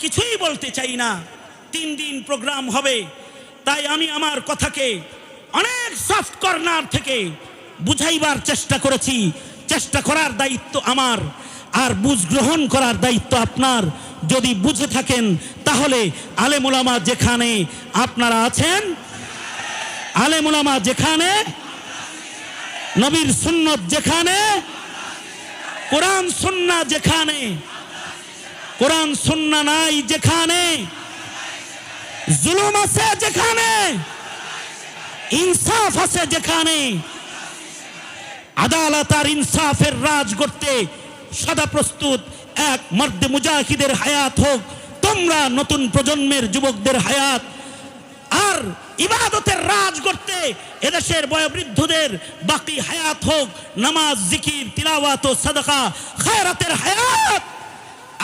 কিছুই বলতে চাই না। 3 দিন প্রোগ্রাম হবে, তাই আমি আমার কথাকে অনেক সফট কর্নার থেকে বুঝাইবার চেষ্টা করেছি। চেষ্টা করার দায়িত্ব আমার, আর বুঝ গ্রহণ করার দায়িত্ব আপনার। যদি বুঝে থাকেন তাহলে আলেম উলামা যেখানে আপনারা আছেন, আলেম উলামা যেখানে, নবীর সুন্নত যেখানে, কোরআন সুন্নাহ যেখানে, কোরআন সুন্নাহ নাই যেখানে, জুলুম আছে যেখানে, ইনসাফ আছে যেখানে, আদালত আর ইনসাফের রাজ করতে সদা প্রস্তুত এক মর্দে মুজাহিদের হায়াত হোক, তোমরা নতুন প্রজন্মের যুবকদের হায়াত। আর ইবাদতের রাজ করতে এদেশের বয়োবৃদ্ধদের বাকি হায়াত হোক, নামাজ, জিকির, তিলাওয়াত ও সাদাকা খায়রাতের হায়াত।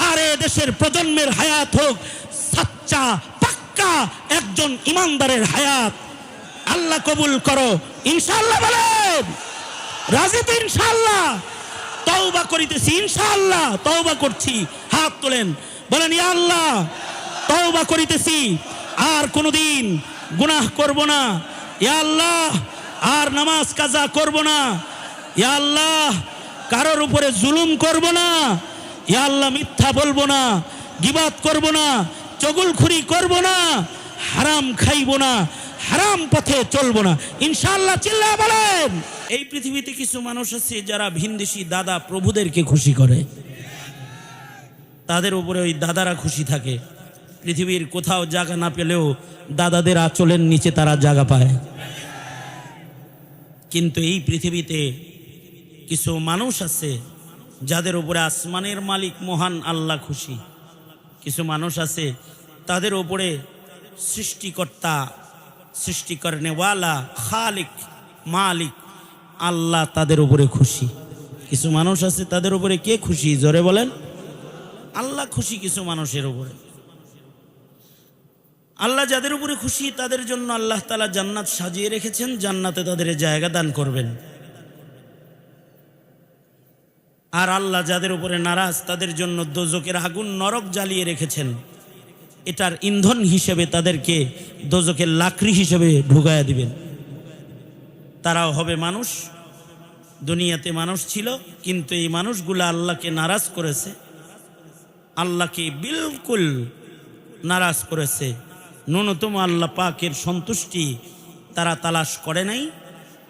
আর এদেশের প্রজন্মের হায়াত হোক সাচ্চা পাক্কা একজন ইমানদারের হায়াত। আল্লাহ কবুল করো, ইনশাআল্লাহ বলেন। রাজি তো ইনশাআল্লাহ? তওবা করিতেছি ইনশাআল্লাহ, তওবা করছি। হাত তোলেন, বলেন ইয়া আল্লাহ তওবা করিতেছি, আর কোনোদিন গুনাহ করব না। ইয়া আল্লাহ আর নামাজ কাজা করব না। ইয়া আল্লাহ কারোর উপরে জুলুম করব না। ইয়া আল্লাহ মিথ্যা বলবো না, গীবাত করব না, চগলখুরি করব না, হারাম খাইব না, হারাম পথে চলবো না, ইনশাআল্লাহ। চিল্লায়া বলেন। এই পৃথিবীতে কিছু মানুষ আছে যারা ভিনদেশি দাদা প্রভুদেরকে খুশি করে, তাদের উপরে ওই দাদারা খুশি থাকে। পৃথিবীর কোথাও জায়গা না পেলেও দাদাদের আঁচলের নিচে তারা জায়গা পায়। কিন্তু এই পৃথিবীতে কিছু মানুষ আছে যাদের উপরে আসমানের মালিক মহান আল্লাহ খুশি। কিছু মানুষ আছে তাদের উপরে সৃষ্টিকর্তা, সৃষ্টি করনেওয়ালা, খালিক, মালিক আল্লাহ তাদের উপরে খুশি। কিছু মানুষ আছে তাদের উপরে কে খুশি? জোরে বলেন। আল্লাহ খুশি কিছু মানুষের উপরে। আল্লাহ যাদের উপরে খুশি তাদের জন্য আল্লাহ তাআলা জান্নাত সাজিয়ে রেখেছেন, জান্নাতে তাদের জায়গা দান করবেন। আর আল্লাহ যাদের উপরে নারাজ তাদের জন্য দোজকের আগুন, নরক জ্বালিয়ে রেখেছেন। এটার ইন্ধন হিসেবে তাদেরকে দোজকের লাকড়ি হিসেবে ঢুকায়া দিবেন। তারাও হবে মানুষ, দুনিয়াতে মানুষ ছিল, কিন্তু এই মানুষগুলো আল্লাহকে নারাজ করেছে, আল্লাহকে বিলকুল নারাজ করেছে। ন্যূনতম আল্লাহ পাকের সন্তুষ্টি তারা তালাশ করে নাই,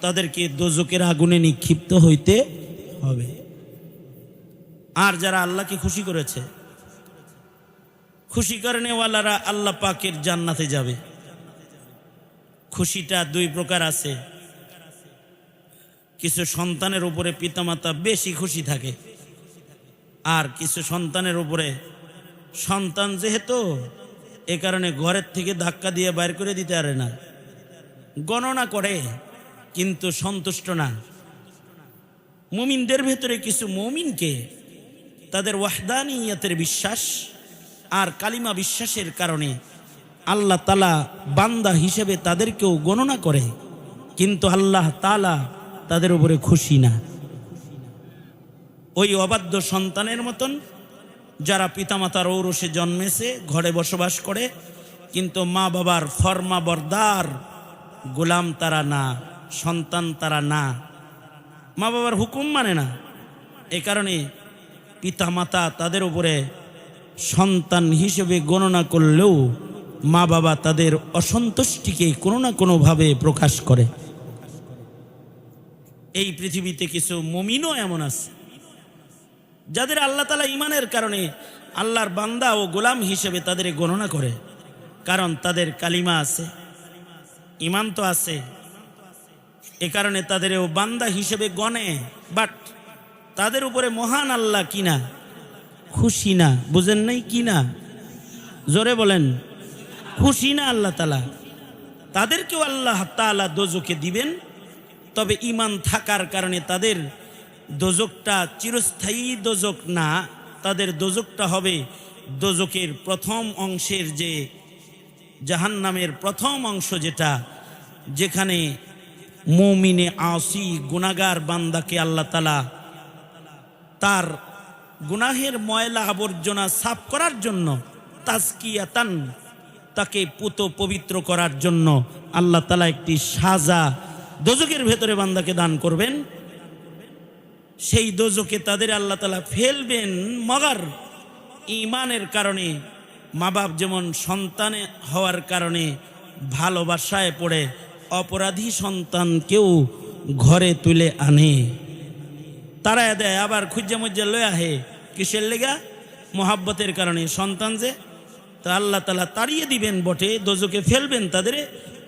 তাদেরকে দোজকের আগুনে নিক্ষিপ্ত হইতে হবে। আর যারা আল্লাহকে খুশি করেছে, খুশি করেনেওয়ালারা আল্লাহ পাকের জান্নাতে যাবে। খুশিটা 2 প্রকার আছে। কিছু সন্তানের উপরে পিতামাতা বেশি খুশি থাকে, আর কিছু সন্তানের উপরে সন্তান যেহেতু এ কারণে ঘরের থেকে ধাক্কা দিয়ে বাইর করে দিতে পারে না, গণনা করে কিন্তু সন্তুষ্ট না। মুমিনদের ভেতরে কিছু মুমিনকে তাদের ওয়াহদানিয়তের বিশ্বাস আর কালিমা বিশ্বাসের কারণে আল্লাহ তাআলা বান্দা হিসেবে তাদেরকেও গণনা করে, কিন্তু আল্লাহ তাআলা তাদের উপরে খুশি না। ওই অবাধ্য সন্তানের মতন যারা পিতামাতার ঔরসে জন্মেছে, ঘরে বসবাস করে, কিন্তু মা বাবার ফরমা বরদার গোলাম তারা না, সন্তান তারা না, মা বাবার হুকুম মানে না। এ কারণে পিতামাতা তাদের উপরে সন্তান হিসেবে গণনা করলেও মা বাবা তাদের অসন্তুষ্টিকে কোনো না কোনোভাবে প্রকাশ করে। এই পৃথিবীতে কিছু মুমিনও এমন আছে যাদের আল্লাহ তাআলা ইমানের কারণে আল্লাহর বান্দা ও গোলাম হিসেবে তাদের গণনা করে, কারণ তাদের কালিমা আছে, ইমান তো আছে। এ কারণে তাদেরও বান্দা হিসেবে গণে, বাট তাদের উপরে মহান আল্লাহ কিনা খুশি না। বুঝেন নাই? কিনা জোরে বলেন। খুশি না আল্লাহ তাআলা। তাদেরকেও আল্লাহ তাআলা দোজকে দিবেন, তবে ইমান থাকার কারণে তাদের দোজকটা চিরস্থায়ী দোজক না, তাদের দোজকটা হবে দোজকের প্রথম অংশের, যে জাহান্নামের প্রথম অংশ, যেখানে মুমিনে আসি গুনাহগার বান্দাকে আল্লাহ তাআলা তার গুনাহের ময়লা আবর্জনা সাফ করার জন্য তাজকিয়াতান, তাকে পুত পবিত্র করার জন্য আল্লাহ তাআলা একটি সাজা দোজখের ভেতরে বান্দাকে দান করবেন। সেই দোজখে তাদের আল্লাহ তাআলা ফেলবেন মগার ঈমানের কারণে। মা বাপ যেমন সন্তান হওয়ার কারণে ভালোবাসায় পড়ে অপরাধী সন্তানকেও ঘরে তুলে আনে, তাড়ায় দেয়, আবার খুঁজে মুজ্জা লয়ে আহে। কিসের লেগা? মোহাব্বতের কারণে। সন্তান যে, তা আল্লাহ তাআলা তাড়িয়ে দিবেন বটে, দোজখে ফেলবেন তাদের,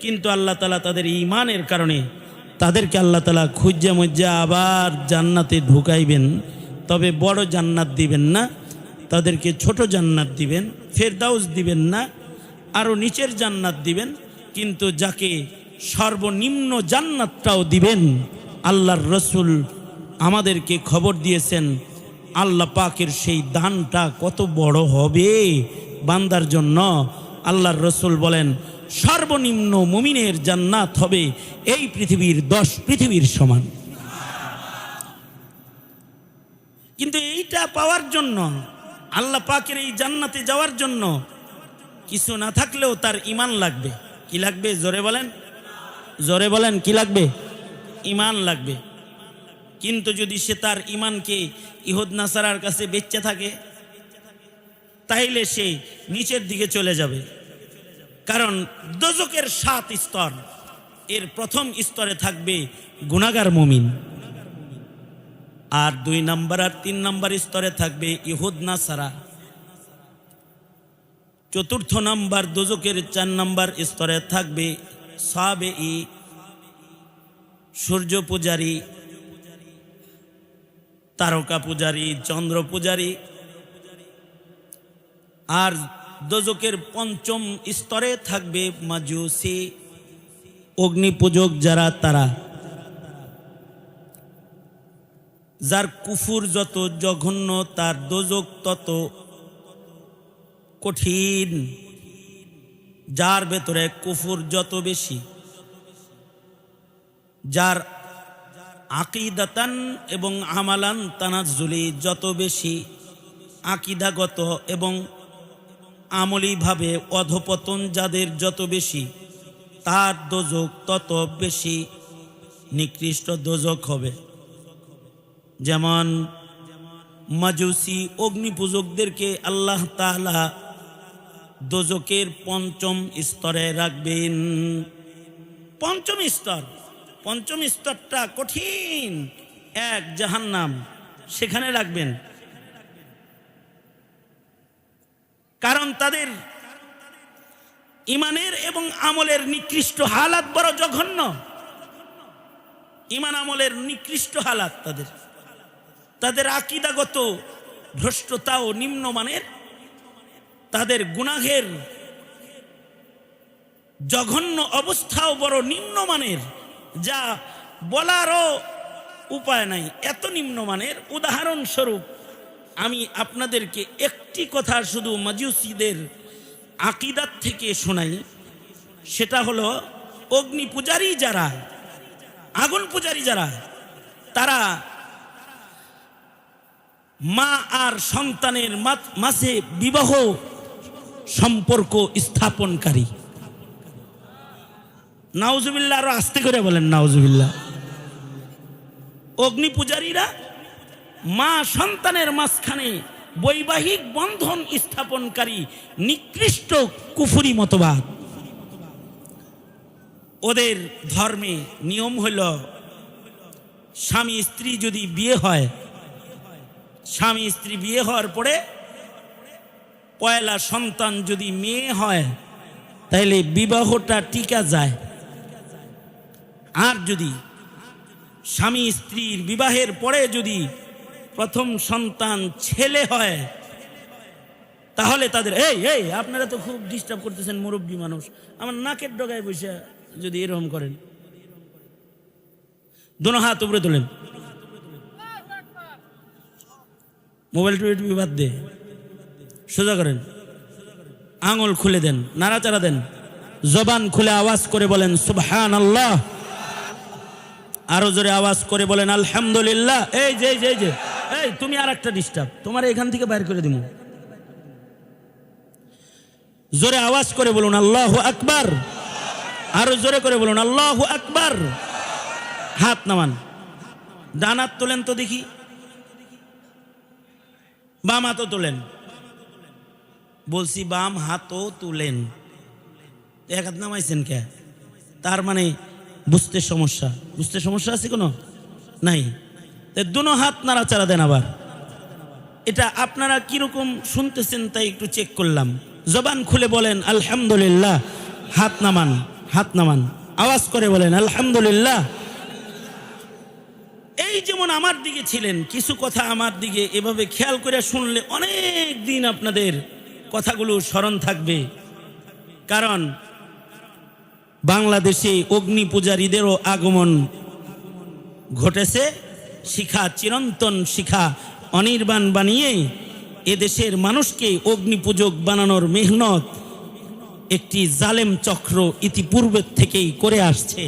কিন্তু আল্লাহ তাআলা তাদের ঈমানের কারণে তাদেরকে আল্লাহ তাআলা খুঁজে মুজ্জা আবার জান্নাতে ঢুকাইবেন। তবে বড় জান্নাত দিবেন না, তাদেরকে ছোট জান্নাত দিবেন, ফেরদাউস দিবেন না, আরও নিচের জান্নাত দিবেন। কিন্তু যাকে সর্বনিম্ন জান্নাতটাও দিবেন, আল্লাহর রসুল আমাদেরকে খবর দিয়েছেন আল্লাহ পাকের সেই দানটা কত বড় হবে বান্দার জন্য। আল্লাহর রসুল বলেন সর্বনিম্ন মুমিনের জান্নাত হবে এই পৃথিবীর 10 পৃথিবীর সমান। কিন্তু এইটা পাওয়ার জন্য, আল্লাহ পাকের এই জান্নাতে যাওয়ার জন্য কিছু না থাকলেও তার ঈমান লাগবে। কি লাগবে? জোরে বলেন, জোরে বলেন, কি লাগবে? ঈমান লাগবে। কিন্তু যদি সে তার ঈমানকে ইহুদ নাসারার কাছে বেচে থাকে, তাইলে সে নিচের দিকে চলে যাবে। কারণ দোজখের 7 স্তর, এর প্রথম স্তরে থাকবে গুনাহগার মুমিন, আর 2 নম্বর আর 3 নম্বর স্তরে থাকবে ইহুদ নাসারা। চতুর্থ নম্বর দোজখের 4 নম্বর স্তরে থাকবে সাবেঈ, সূর্য পূজারী, তারকা পূজারী, চন্দ্র পূজারী। আর দোজখের 5ম স্তরে থাকবে মাজুসি, অগ্নি পূজক যারা, তারা যার কুফুর যত জঘন্য তার দোজখ তত কঠিন। যার ভেতরে কুফুর যত বেশি, যার আকিদাতান এবং আমালান তানাজ্জুলি যত বেশি, আকিদাগত এবং আমলিভাবে অধপতন যাদের যত বেশি, তার দোজখ তত বেশি নিকৃষ্ট দোজখ হবে। যেমন মাজুসি অগ্নিপূজকদেরকে আল্লাহ তাআলা দোজখের 5ম স্তরে রাখবেন। 5ম স্তর, 5ম স্তরটা কঠিন, এক জাহান্নাম, সেখানে রাখবেন। কারণ তাদের ঈমানের এবং আমলের নিকৃষ্ট হালাত বড় জঘন্য। ঈমান আমলের নিকৃষ্ট হালাত তাদের আকীদাগত ভ্রষ্টতাও নিম্নমানের, তাদের গুনাহের জঘন্য অবস্থাও বড় নিম্নমানের, যা বলারও উপায় নাই, এত নিম্নমানের। উদাহরণস্বরূপ আমি আপনাদেরকে একটি কথা শুধু মাজুসিদের আকীদাত থেকে শোনাই। সেটা হলো অগ্নি পূজারী যারা, আগুন পূজারী যারা, তারা মা আর সন্তানের মাঝে বিবাহ সম্পর্ক স্থাপনকারী। নাউজুবিল্লাহ, আরো আস্তে করে বলেন নাউজুবিল্লাহ। অগ্নি পূজারীরা মা সন্তানের মাঝখানে বৈবাহিক বন্ধন স্থাপনকারী নিকৃষ্ট কুফরি মতবাদ। ওদের ধর্মে নিয়ম হইল, স্বামী স্ত্রী যদি বিয়ে হয়, স্বামী স্ত্রী বিয়ে হওয়ার পরে পয়লা সন্তান যদি মেয়ে হয়, তাহলে বিবাহটা টিকা যায়। আর যদি স্বামী স্ত্রীর বিবাহের পরে যদি প্রথম সন্তান ছেলে হয়, তাহলে তাদের এই আপনারা তো খুব ডিস্টার্ব করতেছেন, মুরব্বী মানুষ, আমার নাকের ডগায় বসে যদি এরকম করেন। দোনো হাত উপরে তোলেন, মোবাইল টুবি বাদ দে, সোজা করেন, আঙুল খুলে দেন, নাড়াচাড়া দেন, জবান খুলে আওয়াজ করে বলেন সুবহানাল্লাহ, আরো জোরে আওয়াজ করে বলেন আলহামদুলিল্লাহ। এই যে এই তুমি আর একটা ডিস্টার্ব, তোমার এখান থেকে বাইর করে দিব। জোরে আওয়াজ করে বলুন আল্লাহু আকবার। আরো জোরে করে বলুন আল্লাহু আকবার। হাত নামান, ডান হাত তোলেন তো দেখি, বাম হাতও তোলেন। বলছি বাম হাতও তুলেন। এক হাত নামাইছেন কে? তার মানে বুঝতে সমস্যা, বুঝতে সমস্যা আছে কোনো নাই। দুনো হাত নাড়াচাড়া দেন। আবার এটা আপনারা কিরকম শুনতেছেন তাই একটু চেক করলাম। জবান খুলে বলেন আলহামদুলিল্লাহ। হাত নামান, হাত নামান, আওয়াজ করে বলেন আলহামদুলিল্লাহ। এই যেমন আমার দিকে ছিলেন, কিছু কথা আমার দিকে এভাবে খেয়াল করে শুনলে অনেক দিন আপনাদের কথাগুলো স্মরণ থাকবে। কারণ বাংলাদেশে অগ্নি পূজারীদেরও আগমন ঘটেছে। শিখা, চিরন্তন শিখা অনির্বাণ বানিয়ে এদেশের মানুষকে অগ্নি পূজক বানানোর মেহনত একটি জালেম চক্র ইতিপূর্বের থেকেই করে আসছে।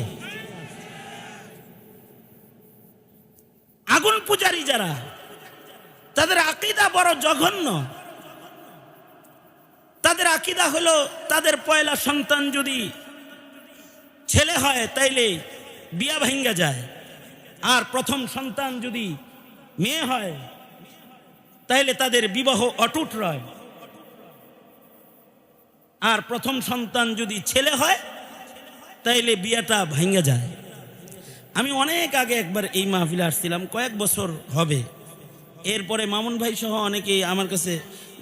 আগুন পূজারী যারা, তাদের আকীদা বড় জঘন্য। তাদের আকীদা হলো তাদের পয়লা সন্তান যদি ছেলে হয় তাইলে বিয়া ভাঙ্গা যায়, আর প্রথম সন্তান যদি মেয়ে হয় তাইলে তাদের বিবাহ অটুট রয়, আর প্রথম সন্তান যদি ছেলে হয় তাইলে বিয়াটা ভাঙ্গা যায়। আমি অনেক আগে একবার এই মাহফিলে আসছিলাম, কয়েক বছর হবে। এরপরে মামুন ভাই সহ অনেকেই আমার কাছে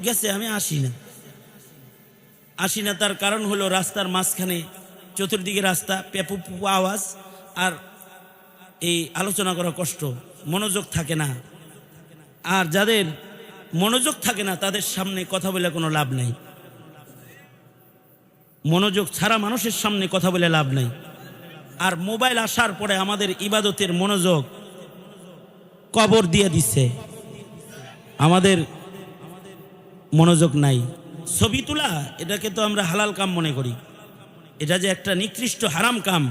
গেছে, আমি আসি না। তার কারণ হলো রাস্তার মাঝখানে চতুর্দিকে রাস্তা, পেপু পুপু আওয়াজ, আর এই আলোচনা করা কষ্ট, মনোযোগ থাকে না। আর যাদের মনোযোগ থাকে না তাদের সামনে কথা বলে কোনো লাভ নাই। মনোযোগ ছাড়া মানুষের সামনে কথা বলে লাভ নাই। আর মোবাইল আসার পরে আমাদের ইবাদতের মনোযোগ কবর দিয়ে দিচ্ছে, আমাদের মনোযোগ নাই। ছবি তোলা এটাকে তো আমরা হালাল কাম মনে করি, এটা যে একটা নিকৃষ্ট হারাম কাম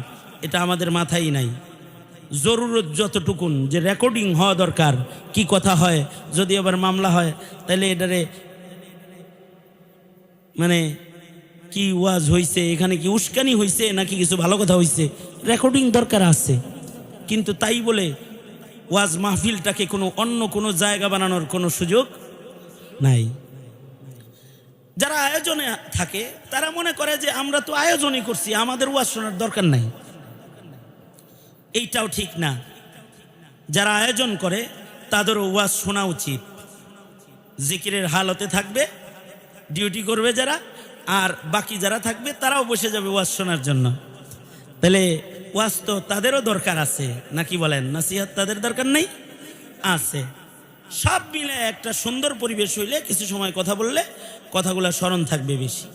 এটা আমাদের মাথায় নাই। জরুরত যতটুকুন যে রেকর্ডিং হওয়া দরকার, কি কথা হয়, যদি আবার মামলা হয় তাহলে এটারে মানে কি ওয়াজ হইছে, এখানে কি উস্কানি হইছে নাকি কিছু ভালো কথা হইছে, রেকর্ডিং দরকার আছে। কিন্তু তাই বলে ওয়াজ মাহফিলটাকে কোনো অন্য কোনো জায়গা বানানোর কোনো সুযোগ নাই। যারা আয়োজনে থাকে তারা মনে করে যে আমরা তো আয়োজনই করছি, আমাদের ওয়াজ শোনার দরকার নাই। এইটাও ঠিক না। যারা আয়োজন করে তাদেরও ওয়াজ শোনা উচিত। জিকিরের হালতে থাকবে, ডিউটি করবে যারা, আর বাকি যারা থাকবে তারাও বসে যাবে ওয়াজ শোনার জন্য। তাহলে ওয়াজ তো তাদেরও দরকার আছে, নাকি বলেন? নাসিহাত তাদের দরকার নেই? আছে। সব মিলে একটা সুন্দর পরিবেশ হইলে কিছু সময় কথা বললে কথাগুলো স্মরণ থাকবে বেশি।